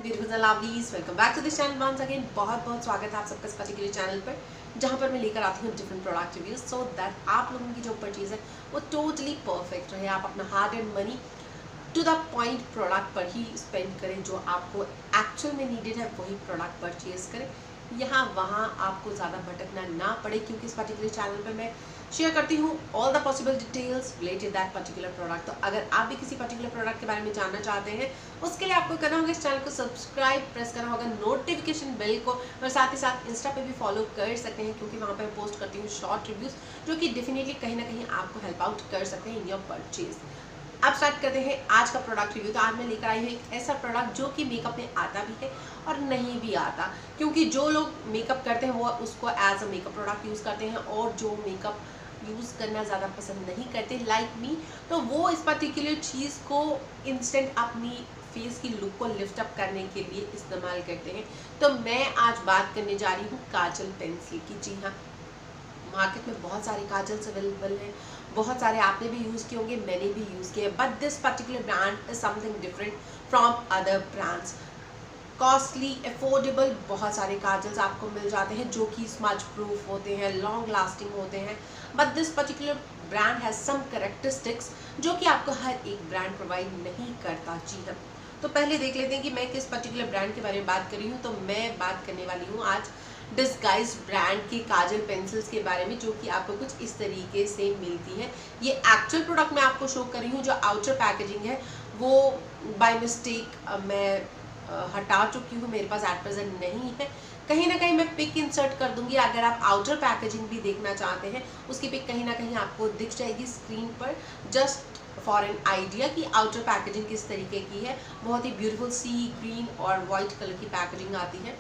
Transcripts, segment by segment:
Beautiful and lovelies, welcome back to this channel once again. बहुत बहुत स्वागत है आप सबका इस पर्टिकुलर चैनल पर, जहां पर मैं लेकर आती हूँ different product reviews so that आप लोगों की जो परचेज है वो टोटली परफेक्ट रहे। आप अपना hard and money to the point product पर ही स्पेंड करें, जो आपको एक्चुअल में नीडेड है वही प्रोडक्ट परचेज करें। यहाँ वहाँ आपको ज़्यादा भटकना ना पड़े, क्योंकि इस पर्टिकुलर चैनल पर मैं शेयर करती हूँ all the possible details related that particular product. तो अगर आप भी किसी पर्टिकुलर प्रोडक्ट के बारे में जानना चाहते हैं, उसके लिए आपको करना होगा इस चैनल को सब्सक्राइब, प्रेस करना होगा नोटिफिकेशन बेल को, और साथ ही साथ इंस्टा पे भी फॉलो कर सकते हैं, क्योंकि वहाँ पर पोस्ट करती हूँ शॉर्ट रिव्यूज़ जो कि डेफिनेटली कहीं ना कहीं आपको हेल्प आउट कर सकते हैं इन योर परचेज। अब स्टार्ट करते हैं आज का प्रोडक्ट रिव्यू। तो आज मैं लेकर आई हूँ एक ऐसा प्रोडक्ट जो कि मेकअप में आता भी है और नहीं भी आता, क्योंकि जो लोग मेकअप करते हैं वो उसको as a makeup product use करते हैं, और जो मेकअप यूज़ करना ज़्यादा पसंद नहीं करते लाइक मी, तो वो इस पर्टिकुलर चीज़ को इंस्टेंट अपनी फेस की लुक को लिफ्ट अप करने के लिए इस्तेमाल करते हैं। तो मैं आज बात करने जा रही हूँ काजल पेंसिल की। जी हाँ, मार्केट में बहुत सारे काजल्स अवेलेबल हैं, बहुत सारे आपने भी यूज़ किए होंगे, मैंने भी यूज़ किए, but this particular brand is something different from other brands. Costly, affordable बहुत सारे काजल्स आपको मिल जाते हैं जो कि स्मज प्रूफ होते हैं, लॉन्ग लास्टिंग होते हैं, but this particular brand has some characteristics जो कि आपको हर एक ब्रांड प्रोवाइड नहीं करता। जी हाँ, तो पहले देख लेते हैं कि मैं किस पर्टिकुलर ब्रांड के बारे में बात कर रही हूँ। तो मैं बात करने वाली हूँ आज डिस्गाइज ब्रांड की काजल पेंसिल्स के बारे में, जो कि आपको कुछ इस तरीके से मिलती है। ये एक्चुअल प्रोडक्ट मैं आपको शो कर रही हूँ। जो आउटर पैकेजिंग है वो बाय मिस्टेक मैं हटा चुकी हूँ, मेरे पास एट प्रेजेंट नहीं है। कहीं ना कहीं मैं पिक इंसर्ट कर दूंगी, अगर आप आउटर पैकेजिंग भी देखना चाहते हैं उसकी पिक कहीं ना कहीं आपको दिख जाएगी स्क्रीन पर, जस्ट फॉर एन आइडिया कि आउटर पैकेजिंग किस तरीके की है। बहुत ही ब्यूटीफुल सी ग्रीन और वाइट कलर की पैकेजिंग आती है।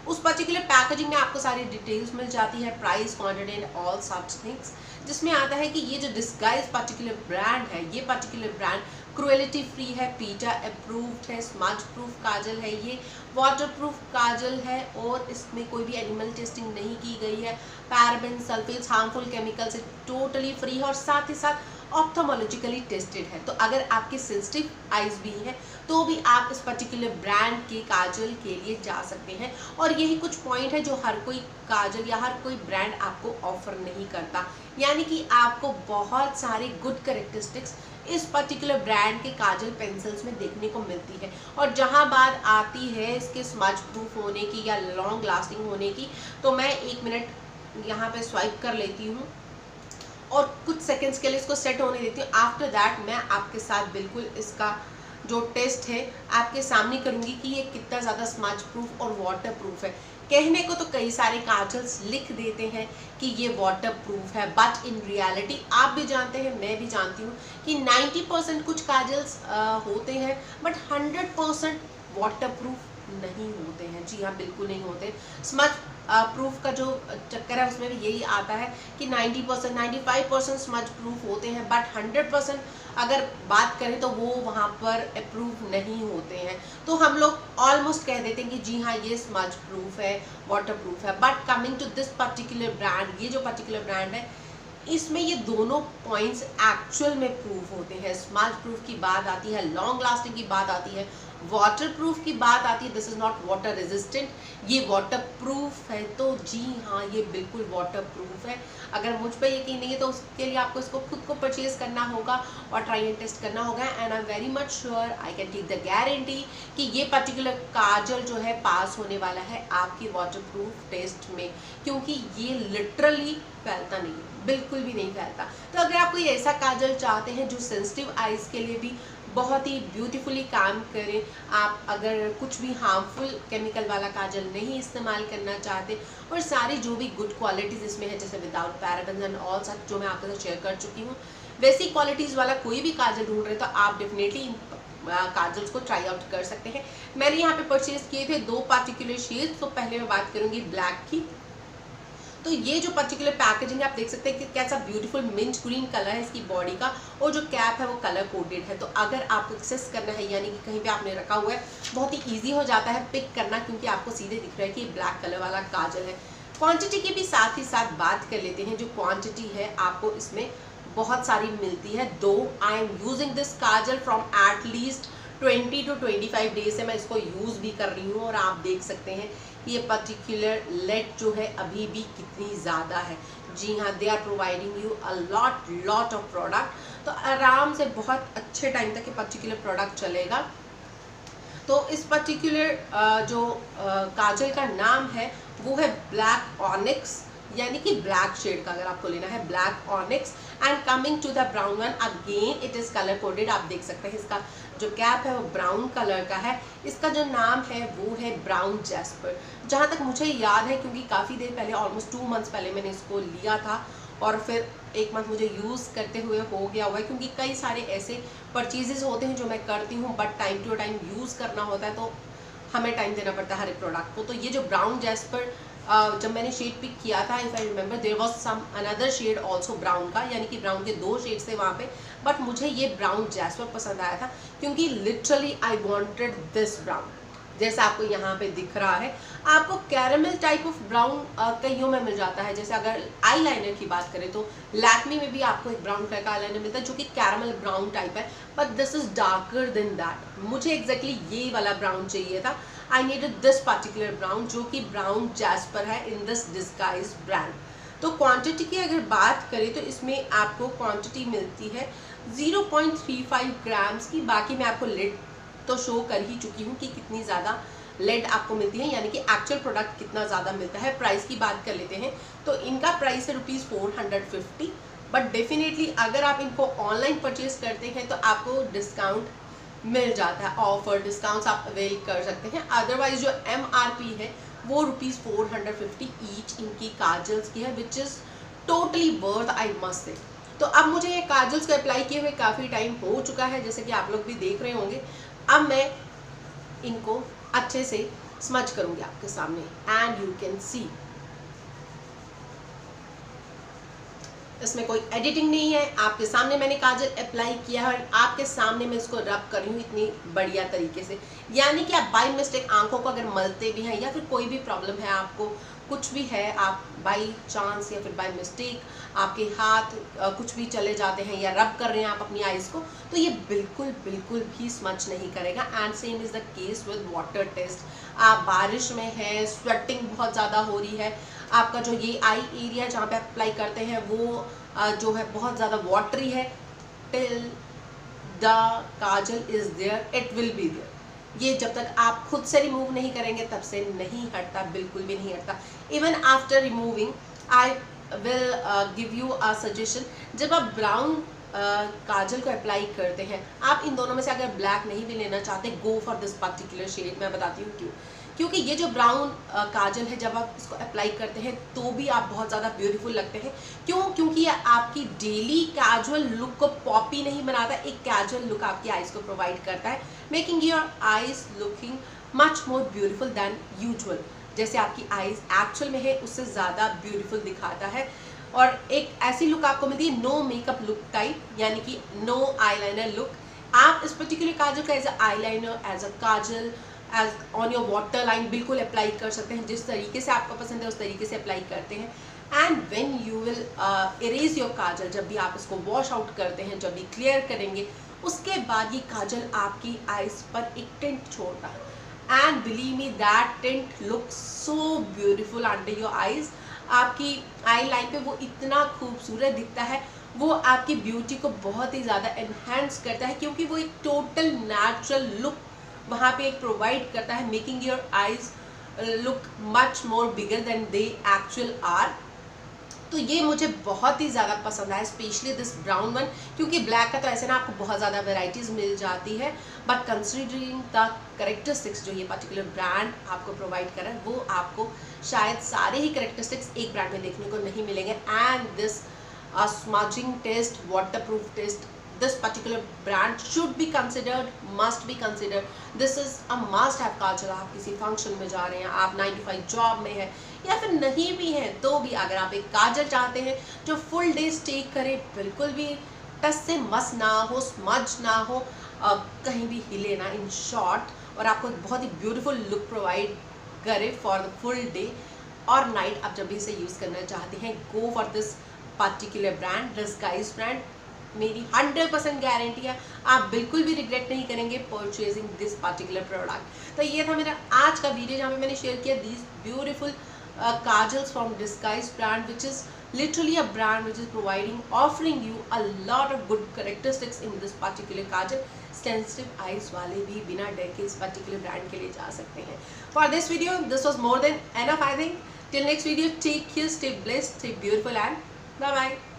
उस पर्टिकुलर पैकेजिंग में आपको सारी डिटेल्स मिल जाती है, price, quantity and all such things, जिसमें आता है कि ये जो डिस्गाइज पर्टिकुलर ब्रांड है, ये पर्टिकुलर ब्रांड क्रुएलिटी फ्री है, पीटा अप्रूव्ड है, स्मज प्रूफ काजल है, ये वाटर प्रूफ काजल है, और इसमें कोई भी एनिमल टेस्टिंग नहीं की गई है। पैराबेन, सल्फेट्स, हार्मफुल केमिकल से टोटली फ्री है, और साथ ही साथ ऑप्थोमोलॉजिकली टेस्टेड है। तो अगर आपके सेंसिटिव आइज भी हैं तो भी आप इस पर्टिकुलर ब्रांड के काजल के लिए जा सकते हैं। और यही कुछ पॉइंट है जो हर कोई काजल या हर कोई ब्रांड आपको ऑफर नहीं करता, यानी कि आपको बहुत सारे गुड कैरेक्टरिस्टिक्स इस पर्टिकुलर ब्रांड के काजल पेंसिल्स में देखने को मिलती है। और जहां बात आती है इसके स्मज प्रूफ होने की या लॉन्ग लास्टिंग होने की, तो मैं 1 मिनट यहाँ पे स्वाइप कर लेती हूँ और कुछ सेकंड्स के लिए इसको सेट होने देती हूँ। आफ्टर दैट मैं आपके साथ बिल्कुल इसका जो टेस्ट है आपके सामने करूँगी कि ये कितना ज़्यादा स्मज प्रूफ और वाटर प्रूफ है। कहने को तो कई सारे काजल्स लिख देते हैं कि ये वाटर प्रूफ है, बट इन रियलिटी आप भी जानते हैं, मैं भी जानती हूँ कि 90% कुछ काजल्स होते हैं, बट 100% वाटर प्रूफ नहीं होते हैं। जी हाँ, बिल्कुल नहीं होते। स्मज प्रूफ का जो चक्कर है उसमें भी यही आता है कि 90% 95% स्मज प्रूफ होते हैं, बट 100% अगर बात करें तो वो वहाँ पर अप्रूव नहीं होते हैं। तो हम लोग ऑलमोस्ट कह देते हैं कि जी हाँ ये स्मज प्रूफ है, वाटर प्रूफ है। But coming to this particular brand, ये जो पर्टिकुलर ब्रांड है इसमें ये दोनों पॉइंट्स एक्चुअल में प्रूफ होते हैं। स्मज प्रूफ की बात आती है, लॉन्ग लास्टिंग की बात आती है, वाटर प्रूफ की बात आती है, this is not water resistant, ये वाटर प्रूफ है। तो जी हाँ, ये बिल्कुल वाटर प्रूफ है। अगर मुझ पर यकीन नहीं है तो उसके लिए आपको इसको खुद को परचेज करना होगा और ट्राई एंड टेस्ट करना होगा। And I am very much sure, I can take the guarantee कि ये पर्टिकुलर काजल जो है पास होने वाला है आपकी वाटर प्रूफ टेस्ट में, क्योंकि ये लिटरली फैलता नहीं है, बिल्कुल भी नहीं फैलता। तो अगर आप कोई ऐसा काजल चाहते हैं जो सेंसिटिव आइज के लिए भी बहुत ही ब्यूटीफुली काम करे, आप अगर कुछ भी हार्मफुल केमिकल वाला काजल नहीं इस्तेमाल करना चाहते, और सारी जो भी गुड क्वालिटीज़ इसमें है, जैसे without parabens and all such, जो मैं आपके साथ शेयर कर चुकी हूँ, वैसी क्वालिटीज़ वाला कोई भी काजल ढूंढ रहे तो आप डेफिनेटली इन काजल्स को ट्राई आउट कर सकते हैं। मैंने यहाँ पे परचेज किए थे 2 पार्टिकुलर शेड्स। तो पहले मैं बात करूँगी ब्लैक की। तो ये जो पर्टिकुलर पैकेजिंग आप देख सकते हैं कि कैसा ब्यूटीफुल मिंट ग्रीन कलर है इसकी बॉडी का, और जो कैप है वो कलर कोडेड है। तो अगर आपको एक्सेस करना है, यानी कि कहीं पे आपने रखा हुआ है, बहुत ही ईजी हो जाता है पिक करना, क्योंकि आपको सीधे दिख रहा है कि ये ब्लैक कलर वाला काजल है। क्वांटिटी की भी साथ ही साथ बात कर लेते हैं। जो क्वांटिटी है आपको इसमें बहुत सारी मिलती है, दो I am using this Kajal from at least 20 to 25 days से मैं इसको यूज़ भी कर रही हूँ और आप देख सकते हैं कि ये पर्टिकुलर लेड जो है अभी भी कितनी ज़्यादा है। जी हाँ, they are providing you a lot of product, तो आराम से बहुत अच्छे टाइम तक ये पर्टिकुलर प्रोडक्ट चलेगा। तो इस पर्टिकुलर जो काजल का नाम है वो है ब्लैक ऑनिक्स, यानी कि ब्लैक शेड का अगर आपको लेना है black onyx. And coming to the brown one, again it is colour coded. आप देख सकते हैं इसका जो कैप है वो ब्राउन कलर का है। इसका जो नाम है वो है ब्राउन जैस्पर। जहाँ तक मुझे याद है, क्योंकि काफ़ी देर पहले, ऑलमोस्ट 2 मंथ्स पहले मैंने इसको लिया था और फिर 1 मंथ मुझे यूज़ करते हुए हो गया हुआ है, क्योंकि कई सारे ऐसे परचेजेस होते हैं जो मैं करती हूँ but time to time use करना होता है, तो हमें टाइम देना पड़ता है हर एक प्रोडक्ट को। तो ये जो ब्राउन जैस्पर जब मैंने शेड पिक किया था, if I remember there was some another shade also brown का, यानी कि ब्राउन के 2 शेड्स थे वहाँ पे, बट मुझे ये ब्राउन जैस्पर पसंद आया था क्योंकि literally I wanted this brown. जैसा आपको यहाँ पे दिख रहा है, आपको कैरेमल टाइप ऑफ ब्राउन कईयों में मिल जाता है। जैसे अगर आई लाइनर की बात करें तो लैक्मी में भी आपको एक ब्राउन कलर का आई लाइनर मिलता है जो कि कैरेमल ब्राउन टाइप है, but this is darker then that. मुझे एग्जैक्टली ये वाला ब्राउन चाहिए था। I needed this particular brown, जो कि ब्राउन जैस्पर है इन दिस डिस्गाइज ब्रांड। तो क्वांटिटी की अगर बात करें तो इसमें आपको क्वांटिटी मिलती है 0.35 ग्राम्स की। बाकी मैं आपको लेड तो शो कर ही चुकी हूँ कि कितनी ज़्यादा लेड आपको मिलती है, यानी कि एक्चुअल प्रोडक्ट कितना ज़्यादा मिलता है। प्राइस की बात कर लेते हैं तो इनका प्राइस है ₹450, बट डेफिनेटली अगर आप इनको ऑनलाइन परचेज करते हैं तो आपको डिस्काउंट मिल जाता है, ऑफर डिस्काउंट्स आप अवेल कर सकते हैं। अदरवाइज जो MRP है वो ₹450 ईच इनकी काजल्स की है, which is totally worth, I must say. तो अब मुझे ये काजल्स को अप्लाई किए हुए काफ़ी टाइम हो चुका है, जैसे कि आप लोग भी देख रहे होंगे। अब मैं इनको अच्छे से स्मज करूंगी आपके सामने, एंड यू कैन सी इसमें कोई एडिटिंग नहीं है। आपके सामने मैंने काजल अप्लाई किया है और आपके सामने मैं इसको रब कर रही हूँ इतनी बढ़िया तरीके से, यानी कि आप बाय मिस्टेक आंखों को अगर मलते भी हैं या फिर कोई भी प्रॉब्लम है आपको, कुछ भी है, आप बाय चांस या फिर बाय मिस्टेक आपके हाथ कुछ भी चले जाते हैं या रब कर रहे हैं आप अपनी आइज़ को, तो ये बिल्कुल भी स्मच नहीं करेगा। And same is the case with water test. आप बारिश में है, स्वेटिंग बहुत ज़्यादा हो रही है, आपका जो ये आई एरिया जहाँ पे अप्लाई करते हैं वो जो है बहुत ज़्यादा वाटरी है, till the kajal is there it will be there. ये जब तक आप खुद से रिमूव नहीं करेंगे तब से नहीं हटता, बिल्कुल भी नहीं हटता। Even after removing I will give you a suggestion, जब आप ब्राउन काजल को अप्लाई करते हैं, आप इन दोनों में से अगर ब्लैक नहीं भी लेना चाहते, go for this particular shade. मैं बताती हूँ क्यों। क्योंकि ये जो ब्राउन काजल है जब आप इसको अप्लाई करते हैं तो भी आप बहुत ज़्यादा ब्यूटीफुल लगते हैं। क्यों? क्योंकि ये आपकी डेली कैजुअल लुक को पॉपी नहीं बनाता, एक कैजुअल लुक आपकी आइज़ को प्रोवाइड करता है, making your eyes looking much more beautiful than usual. जैसे आपकी आइज़ एक्चुअल में है उससे ज़्यादा ब्यूटीफुल दिखाता है। और एक ऐसी लुक आपको मिलती है नो मेकअप लुक टाइप, यानी कि नो आईलाइनर लुक। आप इस पर्टिकुलर काजल का as a eyeliner, as a kajal, as on your water line बिल्कुल अप्लाई कर सकते हैं। जिस तरीके से आपको पसंद है उस तरीके से अप्लाई करते हैं। And when you will erase your kajal, जब भी आप इसको वॉश आउट करते हैं, जब भी क्लियर करेंगे, उसके बाद ये काजल आपकी आइज पर एक टिंट छोड़ता है। And believe me that tint looks so beautiful under your eyes. आपकी आई लाइन पे वो इतना खूबसूरत दिखता है, वो आपकी ब्यूटी को बहुत ही ज़्यादा एनहेंस करता है, क्योंकि वो एक टोटल नेचुरल लुक वहाँ पे एक प्रोवाइड करता है, making your eyes look much more bigger than they actual are. तो ये मुझे बहुत ही ज़्यादा पसंद आया, स्पेशली दिस ब्राउन वन, क्योंकि ब्लैक का तो ऐसे ना आपको बहुत ज़्यादा वेराइटीज़ मिल जाती है, बट कंसिडरिंग द करेक्टरिस्टिक्स जो ये पर्टिकुलर ब्रांड आपको प्रोवाइड कर रहा है, वो आपको शायद सारे ही करेक्टरिस्टिक्स एक ब्रांड में देखने को नहीं मिलेंगे। And this smudging test, waterproof test, this particular brand should be considered, must be considered. This is a must have काजल। आप किसी फंक्शन में जा रहे हैं, आप 9 to 5 जॉब में है या फिर नहीं भी है, तो भी अगर आप एक काजल चाहते हैं जो फुल डे स्टे करे, बिल्कुल भी टच से मस ना हो, स्मज ना हो, कहीं भी हिले ना, इन शॉर्ट, और आपको बहुत ही ब्यूटीफुल लुक प्रोवाइड करे फॉर द फुल डे और नाइट। आप जब भी इसे यूज़ करना चाहते हैं, गो for this particular brand, disguise brand. मेरी 100% गारंटी है, आप बिल्कुल भी रिग्रेट नहीं करेंगे परचेजिंग दिस पर्टिकुलर प्रोडक्ट। तो ये था मेरा आज का वीडियो जहाँ पे मैंने शेयर किया these beautiful kajals from Disguise brand, which is literally a brand which is offering you a lot of good characteristics in this particular kajal. Sensitive eyes वाले भी बिना डर के इस particular brand के लिए जा सकते हैं। For this video, this was more than enough, I think. Till next video, take care, stay blessed, stay beautiful, and bye bye.